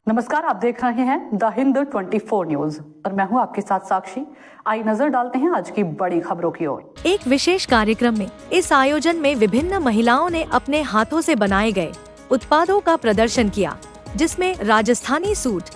नमस्कार, आप देख रहे हैं द हिंद 24 न्यूज और मैं हूं आपके साथ साक्षी। आइए नजर डालते हैं आज की बड़ी खबरों की ओर। एक विशेष कार्यक्रम में इस आयोजन में विभिन्न महिलाओं ने अपने हाथों से बनाए गए उत्पादों का प्रदर्शन किया, जिसमें Rajasthani suit,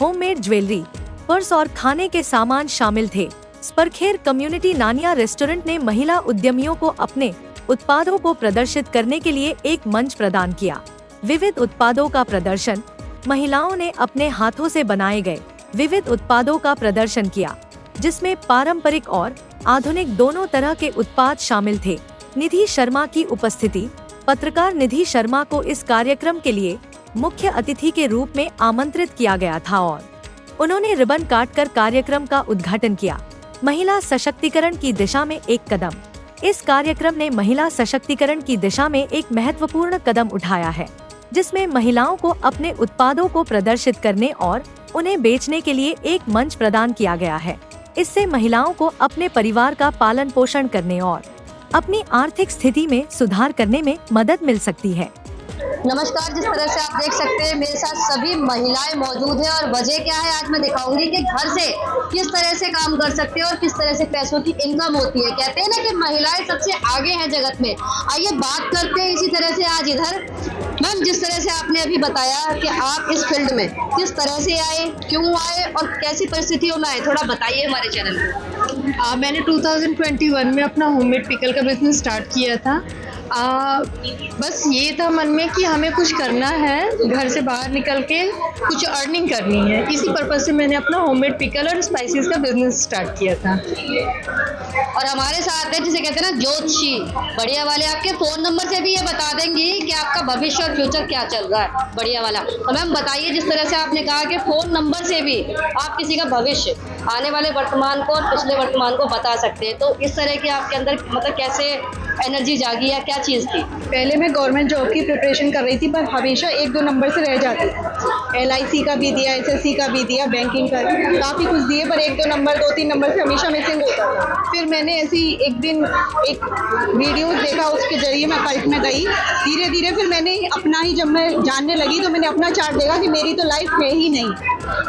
homemade jewellery, purse और खाने के सामान शामिल थे। स्परखेर कम्युनिटी नानिया रेस्टोरेंट ने महिला उद्यमियों को अपने उत्पादों को प्रदर्शित करने के लिए एक मंच प्रदान किया। विविध उत्पादों का प्रदर्शन, महिलाओं ने अपने हाथों से बनाए गए विविध उत्पादों का प्रदर्शन किया, जिसमें पारंपरिक और आधुनिक दोनों तरह के उत्पाद शामिल थे। निधि शर्मा की उपस्थिति। पत्रकार निधि शर्मा को इस कार्यक्रम के लिए मुख्य अतिथि के रूप में आमंत्रित किया गया था और उन्होंने रिबन काटकर कार्यक्रम का उद्घाटन किया। महिला सशक्तिकरण की दिशा में एक कदम। इस कार्यक्रम ने महिला सशक्तिकरण की दिशा में एक महत्वपूर्ण कदम उठाया है, जिसमें महिलाओं को अपने उत्पादों को प्रदर्शित करने और उन्हें बेचने के लिए एक मंच प्रदान किया गया है। इससे महिलाओं को अपने परिवार का पालन पोषण करने और अपनी आर्थिक स्थिति में सुधार करने में मदद मिल सकती है। नमस्कार, जिस तरह से आप देख सकते हैं मेरे साथ सभी महिलाएं मौजूद हैं और वजह क्या है आज मैं दिखाऊंगी कि घर से किस तरह से काम कर सकते हैं और किस तरह से पैसों की इनकम होती है। कहते हैं ना कि महिलाएं सबसे आगे हैं जगत में। आइए बात करते हैं इसी तरह से आज इधर। मैम, जिस तरह से आपने अभी बताया कि आप इस फील्ड में किस तरह से आए, क्यों आए और कैसी परिस्थितियों में आए, थोड़ा बताइए हमारे चैनल में। मैंने 2021 में अपना होममेड पिकल का बिजनेस स्टार्ट किया था। बस ये था मन में कि हमें कुछ करना है, घर से बाहर निकल के कुछ अर्निंग करनी है। इसी पर्पज से मैंने अपना होममेड पिकल और स्पाइसेस का बिजनेस स्टार्ट किया था। और हमारे साथ है जिसे कहते हैं ना ज्योतिषी बढ़िया वाले, आपके फोन नंबर से भी ये बता देंगी कि आपका भविष्य और फ्यूचर क्या चल रहा है बढ़िया वाला। तो मैम बताइए, जिस तरह से आपने कहा कि फोन नंबर से भी आप किसी का भविष्य, आने वाले वर्तमान को और पिछले वर्तमान को बता सकते हैं, तो इस तरह के आपके अंदर मतलब कैसे एनर्जी जागी या क्या चीज़ थी? पहले मैं गवर्नमेंट जॉब की प्रिपरेशन कर रही थी, पर हमेशा 1-2 नंबर से रह जाती थी। LIC का भी दिया, SSC का भी दिया, बैंकिंग का काफ़ी कुछ दिए, पर 1-2 नंबर 2-3 नंबर से हमेशा मिसिंग होता था। फिर मैंने ऐसी एक दिन एक वीडियो देखा, उसके जरिए मैं कल्ट में गई। धीरे धीरे फिर मैंने अपना ही, जब मैं जानने लगी तो मैंने अपना चार्ट देखा कि मेरी तो लाइफ है ही नहीं,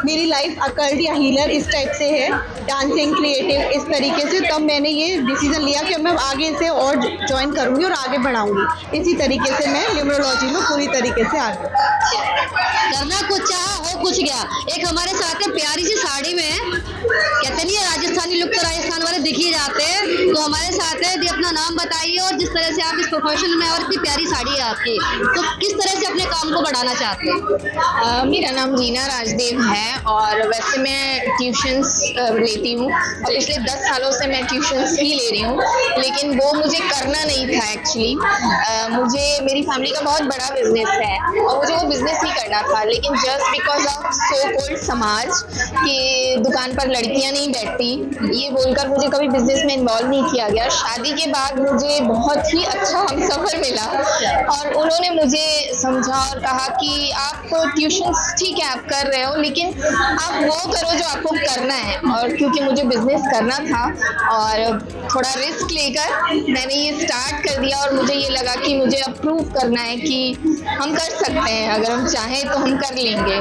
मेरी लाइफ अकल्ट या हीलर इस टाइप से है, डांसिंग, क्रिएटिव, इस तरीके से। तब मैंने ये डिसीजन लिया कि मैं आगे से और ज्वाइन करूँगी और आगे बढ़ाऊँगी। इसी तरीके से मैं न्यूमरोलॉजी में पूरी तरीके से आगे करना कुछ चाहा हो कुछ गया। एक हमारे साथ है प्यारी सी साड़ी में, कहते नहीं है राजस्थानी लुक तो राजस्थान वाले दिख ही जाते हैं। तो हमारे साथ है, अपना नाम बताइए और जिस तरह से आप इस प्रोफेशन में, और इतनी प्यारी साड़ी है आपकी, तो किस तरह से अपने काम को बढ़ाना चाहते हैं? मेरा नाम जीना राजदेव है और वैसे मैं ट्यूशन्स लेती हूँ और पिछले 10 सालों से मैं ट्यूशन्स ही ले रही हूँ, लेकिन वो मुझे करना नहीं था एक्चुअली। मुझे, मेरी फैमिली का बहुत बड़ा बिजनेस है और मुझे वो बिजनेस ही करना था, लेकिन just because of so called समाज कि दुकान पर लड़कियाँ नहीं बैठती, ये बोलकर मुझे कभी बिजनेस में इन्वॉल्व नहीं किया गया। शादी के बाद मुझे बहुत ही अच्छा हमसफर मिला और उन्होंने मुझे समझा और कहा कि आप ट्यूशन्स ठीक है आप कर रहे हो, लेकिन आप वो करो जो आपको करना है। और क्योंकि मुझे बिजनेस करना था और थोड़ा रिस्क लेकर मैंने ये स्टार्ट कर दिया और मुझे ये लगा कि मुझे अब प्रूव करना है कि हम कर सकते हैं, अगर हम चाहें तो हम कर लेंगे।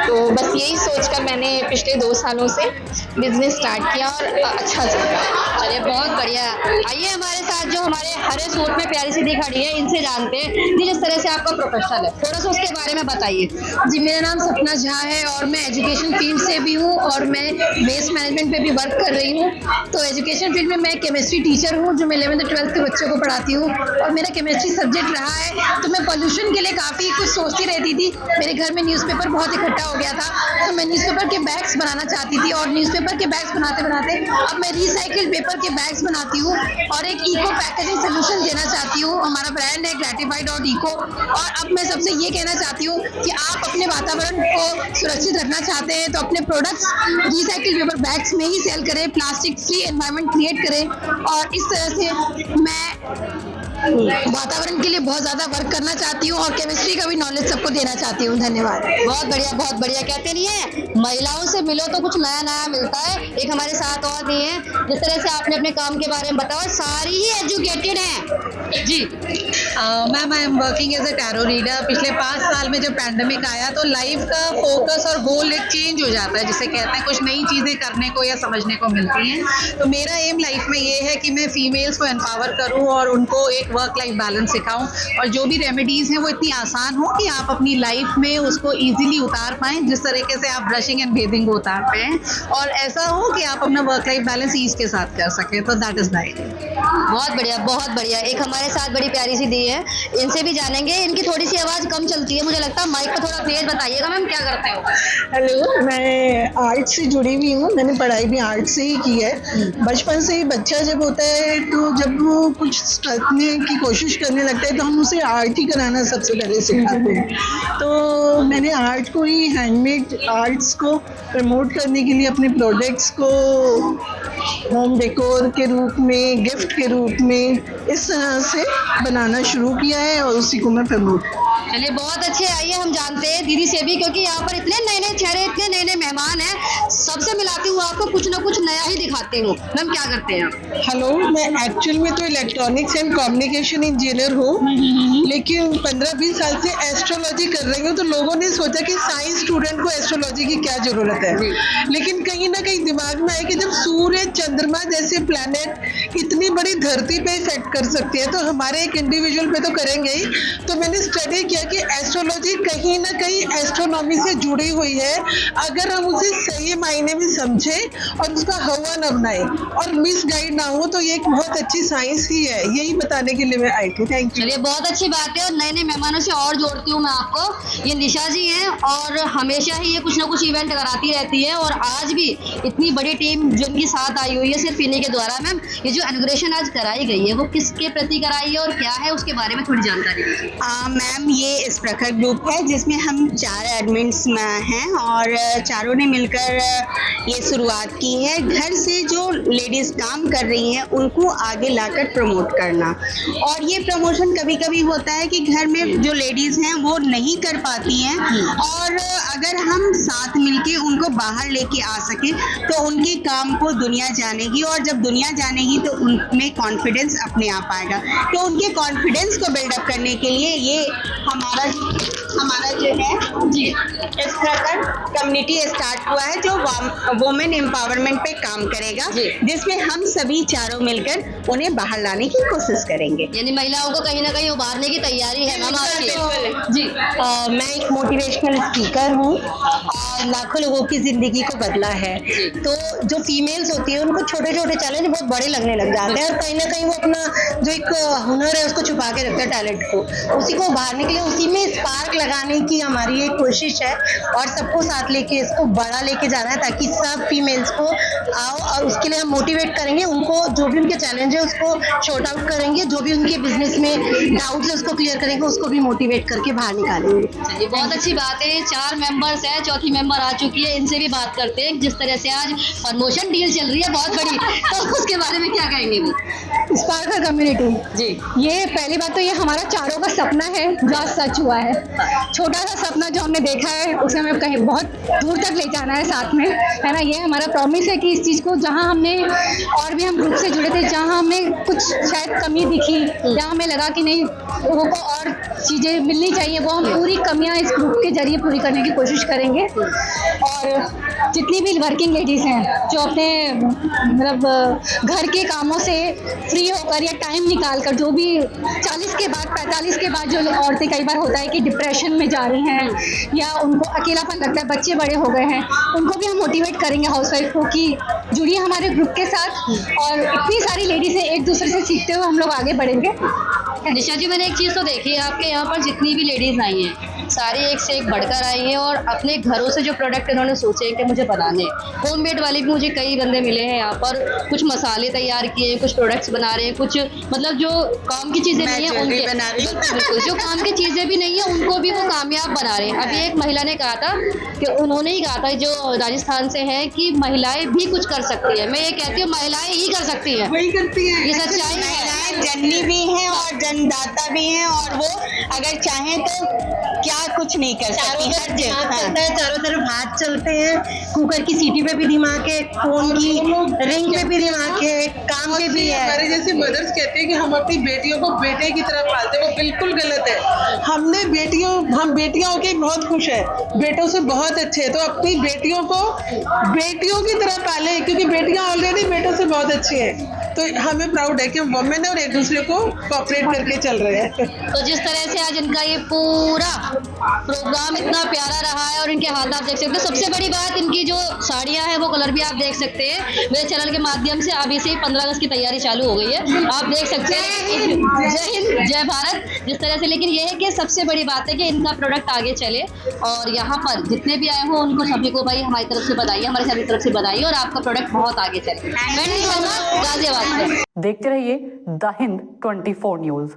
तो बस यही सोचकर मैंने पिछले 2 सालों से बिजनेस स्टार्ट किया और अच्छा चल रहा है। चलिए बहुत बढ़िया। आइए हमारे साथ जो हमारे हरे सूट में प्यारी सी दी खड़ी है, इनसे जानते हैं जी जिस तरह से आपका प्रोफेशनल है, थोड़ा सा उसके बारे में बताइए। जी, मेरा नाम सपना झा है और मैं एजुकेशन फील्ड से भी हूँ और मैं वेस्ट मैनेजमेंट पे भी वर्क कर रही हूँ। तो एजुकेशन फील्ड में मैं केमिस्ट्री टीचर हूँ, जो मैं 11th 12th के बच्चों को पढ़ाती हूँ और मेरा केमिस्ट्री सब्जेक्ट रहा है। तो मैं पॉल्यूशन के लिए काफ़ी कुछ सोचती रहती थी। मेरे घर में न्यूज़पेपर बहुत इकट्ठा हो गया था, तो मैं न्यूज़पेपर के बैग्स बनाना चाहती थी और न्यूज़पेपर के बैग्स बनाते बनाते अब मैं रिसाइकिल्ड पेपर के बैग्स बनाती हूँ और एक इको पैकेजिंग सोल्यूशन देना चाहती हूँ। हमारा ब्रांड है ग्रेटिफाइड.eco और अब मैं सबसे ये कहना चाहती हूँ कि आप अपने वातावरण को सुरक्षित रखना चाहते हैं तो अपने प्रोडक्ट्स रिसाइकिल पेपर बैग्स में ही सेल करें, प्लास्टिक फ्री एनवायरनमेंट क्रिएट करें। और इस तरह से मैं वातावरण के लिए बहुत ज़्यादा वर्क करना चाहती हूँ और केमिस्ट्री का भी नॉलेज सबको देना चाहती हूँ। धन्यवाद। बहुत बढ़िया, बहुत बढ़िया। कहते नहीं है महिलाओं से मिलो तो कुछ नया नया मिलता है। एक हमारे साथ और भी हैं, जिस तरह से आपने अपने काम के बारे में बताया, सारी ही एजुकेटेड हैं जी। Ma'am I am working as a tarot reader. पिछले 5 साल में जब पैंडेमिक आया तो लाइफ का फोकस और गोल एक चेंज हो जाता है, जिसे कहते हैं कुछ नई चीज़ें करने को या समझने को मिलती हैं। तो मेरा एम लाइफ में ये है कि मैं फीमेल्स को एम्पावर करूं और उनको एक वर्क लाइफ बैलेंस सिखाऊं, और जो भी रेमेडीज़ हैं वो इतनी आसान हो कि आप अपनी लाइफ में उसको ईजिली उतार पाएँ, जिस तरीके से आप ब्रशिंग एंड बेथिंग को उतारते हैं, और ऐसा हो कि आप अपना वर्क लाइफ बैलेंस ईज के साथ कर सकें। तो दैट इज़ द आइडिया। बहुत बढ़िया, बहुत बढ़िया। एक हमारे साथ बड़ी प्यारी सी दी है, इनसे भी जानेंगे। इनकी थोड़ी सी आवाज़ कम चलती है, मुझे लगता है। माइक पर थोड़ा तेज बताइएगा। मैम क्या करते हो? हेलो, मैं आर्ट से जुड़ी हुई हूँ। मैंने पढ़ाई भी आर्ट से ही की है। बचपन से ही बच्चा जब होता है तो जब वो कुछ सीखने की कोशिश करने लगता है तो हम उसे आर्ट ही कराना सबसे पहले सिखाते हैं। तो मैंने आर्ट को ही, हैंडमेड आर्ट्स को प्रमोट करने के लिए अपने प्रोडक्ट्स को होम डेकोर के रूप में, गिफ्ट के रूप में इस तरह से बनाना शुरू किया है और उसी को मैं प्रमोट। चलिए, बहुत अच्छे। आइए हम जानते हैं दीदी से भी, क्योंकि यहाँ पर इतने नए नए चेहरे, इतने नए नए मेहमान हैं। सबसे मिलाती हूँ आपको, कुछ ना कुछ नया ही दिखाते हूँ। मैम क्या करते हैं आप? हेलो, मैं एक्चुअल में तो इलेक्ट्रॉनिक्स एंड कम्युनिकेशन इंजीनियर हूँ, लेकिन 15-20 साल से एस्ट्रोलॉजी कर रही हूँ। तो लोगों ने सोचा कि साइंस स्टूडेंट को एस्ट्रोलॉजी की क्या जरूरत है, लेकिन कहीं ना कहीं दिमाग में आया कि जब सूर्य, चंद्रमा जैसे प्लैनेट इतनी बड़ी धरती पे इफेक्ट कर सकती है तो हमारे एक इंडिविजुअल पे तो करेंगे ही। तो मैंने स्टडी किया कि एस्ट्रोलॉजी कहीं ना कहीं एस्ट्रोनॉमी से जुड़ी हुई है। अगर हम उसे सही मायने में समझें और उसका हवा न बनाए और मिसगाइड ना हो तो ये एक बहुत अच्छी साइंस ही है। यही बताने के लिए मैं आई थी। Thank you. चलिए, बहुत अच्छी बात है। और नए नए मेहमानों से और जोड़ती हूँ मैं आपको। ये निशा जी हैं और हमेशा ही ये कुछ ना कुछ इवेंट कराती रहती है, और आज भी इतनी बड़ी टीम जो इनके साथ आई हुई है सिर्फ इन्हीं के द्वारा। मैम, ये जो इनॉग्रेशन आज कराई गई है वो किसके प्रति कराई है और क्या है, उसके बारे में थोड़ी जानकारी दीजिए। मैम, ये इस प्रखर ग्रुप है जिसमें हम 4 एडमिन्स हैं और चारों ने मिलकर ये शुरुआत की है। घर से जो लेडीज़ काम कर रही हैं उनको आगे लाकर प्रमोट करना। और ये प्रमोशन कभी कभी होता है कि घर में जो लेडीज़ हैं वो नहीं कर पाती हैं, और अगर हम साथ मिलके उनको बाहर लेके आ सकें तो उनके काम को दुनिया जानेगी, और जब दुनिया जानेगी तो उनमें कॉन्फिडेंस अपने आप आएगा। तो उनके कॉन्फिडेंस को बिल्डअप करने के लिए ये हमारा जो है जी इस प्रकार कम्युनिटी स्टार्ट हुआ है जो वुमेन एम्पावरमेंट पे काम करेगा, जिसमें हम सभी चारों मिलकर उन्हें बाहर लाने की कोशिश करेंगे। यानी महिलाओं को कहीं ना कहीं उभारने की तैयारी है मैम आपकी जी। मैं एक मोटिवेशनल स्पीकर हूँ और लाखों लोगों की जिंदगी को बदला है। तो जो फीमेल्स होती है उनको छोटे छोटे चैलेंज बहुत बड़े लगने लग जाते हैं, और कहीं ना कहीं वो अपना जो एक हुनर है उसको छुपा के रखते हैं, टैलेंट को। उसी को उभारने के लिए, उसी में स्पार्क लगाने की हमारी एक कोशिश है, और सबको साथ लेके इसको बड़ा लेके जाना है ताकि सब फीमेल्स को आओ, और उसके लिए हम मोटिवेट करेंगे उनको। जो भी उनके चैलेंज है उसको शॉर्ट आउट करेंगे, जो भी उनके बिजनेस में डाउट्स है उसको क्लियर करेंगे, उसको भी मोटिवेट करके बाहर निकालेंगे। चलिए, बहुत अच्छी बात है। 4 मेंबर्स हैं, चौथी मेंबर आ चुकी है, इनसे भी बात करते हैं। जिस तरह से आज प्रमोशन डील चल रही है बहुत बड़ी, तो उसके बारे में क्या कहेंगे? स्पार्क कम्युनिटी जी, ये पहली बात तो ये हमारा चारों का सपना है जो आज सच हुआ है। छोटा सा सपना जो हमने देखा है उसे हमें कहीं बहुत दूर तक ले जाना है साथ में, है ना। ये हमारा प्रॉमिस है कि इस चीज़ को, जहाँ हमने और भी हम ग्रुप से जुड़े थे, जहाँ हमें कुछ शायद कमी दिखी या हमें लगा कि नहीं लोगों को और चीज़ें मिलनी चाहिए, वो हम पूरी कमियाँ इस ग्रुप के जरिए पूरी करने की कोशिश करेंगे। और जितनी भी वर्किंग लेडीज़ हैं जो अपने मतलब घर के कामों से फ्री होकर या टाइम निकाल कर, जो भी 40 के बाद 45 के बाद जो औरतें कई बार होता है कि डिप्रेशन में जा रही हैं या उनको अकेलापन लगता है, बच्चे बड़े हो गए हैं, उनको भी हम मोटिवेट करेंगे हाउसवाइफ को कि जुड़िए हमारे ग्रुप के साथ। और इतनी सारी लेडीज़ हैं, एक दूसरे से सीखते हुए हम लोग आगे बढ़ेंगे। निशा जी, मैंने एक चीज़ तो देखी है आपके यहाँ पर जितनी भी लेडीज़ आई हैं सारी एक से एक बढ़कर आई हैं और अपने घरों से जो प्रोडक्ट इन्होंने सोचे कि मुझे बनाने, होममेड वाले भी मुझे कई बंदे मिले हैं यहाँ पर। कुछ मसाले तैयार किए हैं, कुछ प्रोडक्ट्स बना रहे हैं, कुछ मतलब जो काम की चीजें नहीं है उनके बिल्कुल जो काम की चीजें भी नहीं है उनको भी वो कामयाब बना रहे हैं। अभी एक महिला ने कहा था कि उन्होंने ही कहा था जो राजस्थान से है कि महिलाएं भी कुछ कर सकती है। मैं ये कहती हूँ महिलाएं ही कर सकती है, वही करती है। ये सच्चाई है। महिलाएं जननी भी हैं और जनदाता भी हैं और वो अगर चाहें तो क्या कुछ नहीं कर सकती। हर दिमाग जगह चलता है, चारों तरफ हाथ चलते हैं, कुकर की सीटी पे भी दिमाग है, फोन की रिंग पे भी दिमाग है, काम पे भी है। हमारे जैसे मदर्स कहते हैं कि हम अपनी बेटियों को बेटे की तरह पालते हैं, वो बिल्कुल गलत है। हम बेटियां होके बहुत खुश है, बेटों से बहुत अच्छे हैं, तो अपनी बेटियों को बेटियों की तरह पाले, क्योंकि बेटियां ऑलरेडी बेटों से बहुत अच्छी है। तो हमें प्राउड है कि हम वुमेन है और एक दूसरे को कोऑपरेट करके चल रहे हैं। तो जिस तरह से आज इनका ये पूरा प्रोग्राम इतना प्यारा रहा है और इनके हाथ आप देख सकते हैं। सबसे बड़ी बात इनकी जो साड़ियां हैं वो कलर भी आप देख सकते हैं। मेरे चैनल के माध्यम से अभी से ही 15 अगस्त की तैयारी चालू हो गई है, आप देख सकते हैं। जय हिंद, जय भारत। जिस तरह से, लेकिन ये है कि सबसे बड़ी बात है कि इनका प्रोडक्ट आगे चले और यहाँ पर जितने भी आए हो उनको सभी को भाई हमारी तरफ से बधाई, हमारे सभी तरफ से बधाई और आपका प्रोडक्ट बहुत आगे चले। गाजियाबाद से देखते रहिए द हिंद 24 न्यूज।